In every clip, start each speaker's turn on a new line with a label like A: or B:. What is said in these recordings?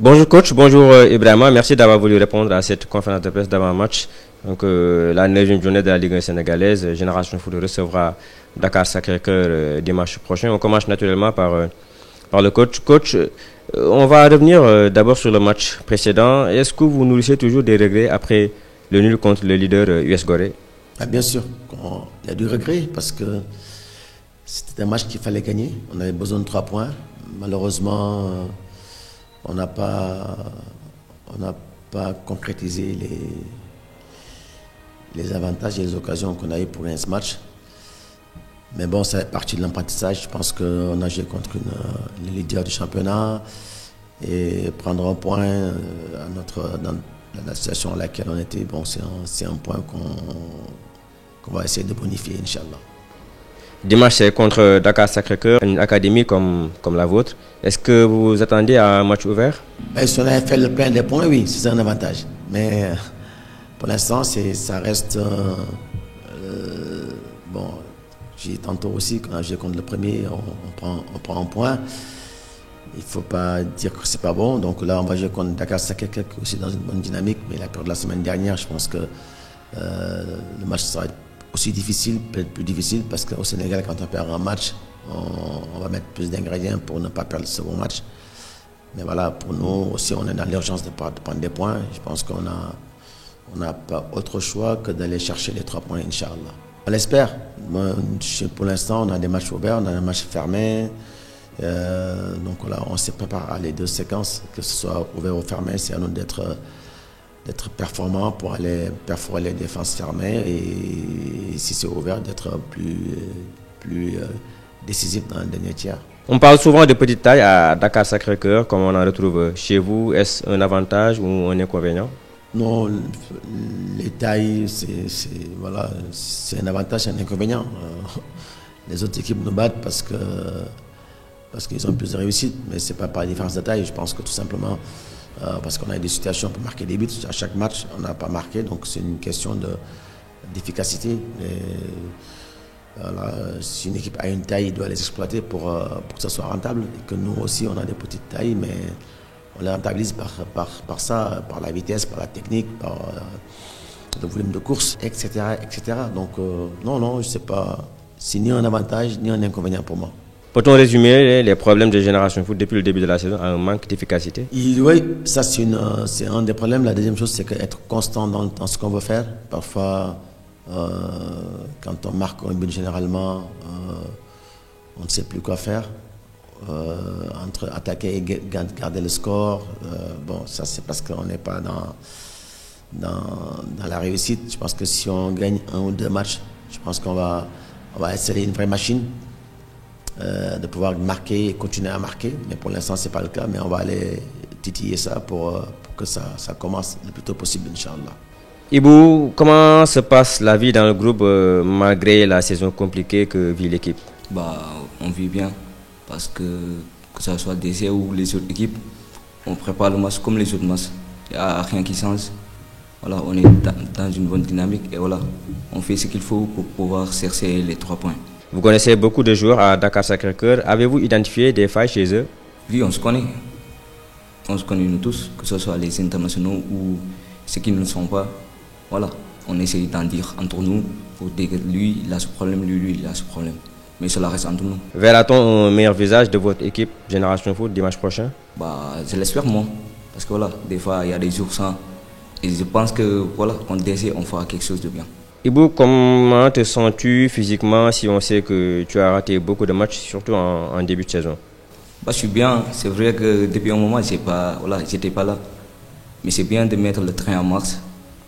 A: Bonjour coach, bonjour Ibrahima, merci d'avoir voulu répondre à cette conférence de presse d'avant-match. Donc la 9e journée de la Ligue 1 sénégalaise, Génération Foot recevra Dakar Sacré-Cœur dimanche prochain. On commence naturellement par le coach. Coach, on va revenir d'abord sur le match précédent. Est-ce que vous nourrissez toujours des regrets après le nul contre le leader US Gorée?
B: Bien sûr, il y a du regret parce que c'était un match qu'il fallait gagner. On avait besoin de 3 points. Malheureusement, on n'a pas concrétisé les avantages et les occasions qu'on a eu pour gagner ce match. Mais bon, ça fait partie de l'apprentissage. Je pense qu'on a joué contre les leaders du championnat et prendre un point dans la situation à laquelle on était, bon, c'est un point qu'on va essayer de bonifier, Inch'Allah.
A: Dimanche, c'est contre Dakar Sacré-Cœur, une académie comme la vôtre. Est-ce que vous vous attendez à un match ouvert?
B: Si on avait fait le plein des points, oui, c'est un avantage. Mais pour l'instant, ça reste... bon, j'ai tantôt aussi, quand j'ai contre le premier, on prend un point. Il ne faut pas dire que c'est pas bon. Donc là, on va jouer contre Dakar Sacré-Cœur aussi dans une bonne dynamique. Mais la période de la semaine dernière, je pense que le match sera aussi difficile, peut-être plus difficile, parce qu'au Sénégal, quand on perd un match, on va mettre plus d'ingrédients pour ne pas perdre le second match. Mais voilà, pour nous aussi, on est dans l'urgence de prendre des points. Je pense qu'on n'a pas autre choix que d'aller chercher les 3 points, Inch'Allah. On l'espère. Pour l'instant, on a des matchs ouverts, on a des matchs fermés. Donc voilà, on se prépare à les 2 séquences, que ce soit ouvert ou fermé. C'est à nous d'être performant pour aller perforer les défenses fermées et si c'est ouvert, d'être plus décisif dans le dernier tiers.
A: On parle souvent de petite taille à Dakar Sacré-Cœur, comme on en retrouve chez vous. Est-ce un avantage ou un inconvénient?
B: Non, les tailles, c'est un avantage et un inconvénient. Les autres équipes nous battent parce qu'ils ont plus de réussite, mais ce n'est pas par la différence de taille. Je pense que tout simplement, parce qu'on a des situations pour marquer des buts. À chaque match, on n'a pas marqué, donc c'est une question d'efficacité. Voilà, si une équipe a une taille, il doit les exploiter pour que ça soit rentable. Et que nous aussi, on a des petites tailles, mais on les rentabilise par ça, par la vitesse, par la technique, par le volume de course, etc. etc. Donc non, je sais pas, c'est ni un avantage ni un inconvénient pour moi.
A: Peut-on résumer les problèmes de Génération Foot depuis le début de la saison à un manque d'efficacité?
B: Oui, ça c'est un des problèmes. La deuxième chose, c'est qu'être constant dans ce qu'on veut faire. Parfois, quand on marque un but généralement, on ne sait plus quoi faire. Entre attaquer et garder le score, bon, ça c'est parce qu'on n'est pas dans la réussite. Je pense que si on gagne 1 ou 2 matchs, je pense qu'on va essayer une vraie machine. De pouvoir marquer et continuer à marquer, mais pour l'instant c'est pas le cas, mais on va aller titiller ça pour que ça commence le plus tôt possible, Inch'Allah.
A: Ibou, comment se passe la vie dans le groupe malgré la saison compliquée que vit l'équipe?
C: On vit bien parce que ce soit DC ou les autres équipes, on prépare le match comme les autres matchs. Il n'y a rien qui change. Voilà, on est dans une bonne dynamique et voilà, on fait ce qu'il faut pour pouvoir chercher les 3 points.
A: Vous connaissez beaucoup de joueurs à Dakar Sacré-Cœur. Avez-vous identifié des failles chez eux?
C: Oui, on se connaît. On se connaît nous tous, que ce soit les internationaux ou ceux qui ne le sont pas. Voilà, on essaie d'en dire entre nous pour dire que lui, il a ce problème, lui, il a ce problème. Mais cela reste entre nous.
A: Verra-t-on un meilleur visage de votre équipe Génération Foot dimanche prochain?
C: Je l'espère moi. Parce que voilà, des fois, il y a des jours sans. Et je pense que voilà, contre DC, on fera quelque chose de bien.
A: Ibou, comment te sens-tu physiquement si on sait que tu as raté beaucoup de matchs, surtout en début de saison?
C: Je suis bien. C'est vrai que depuis un moment, j'étais pas là. Mais c'est bien de mettre le train en marche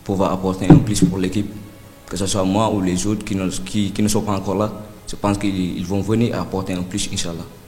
C: pour pouvoir apporter un plus pour l'équipe. Que ce soit moi ou les autres qui ne sont pas encore là. Je pense qu'ils vont venir apporter un plus, Inch'Allah.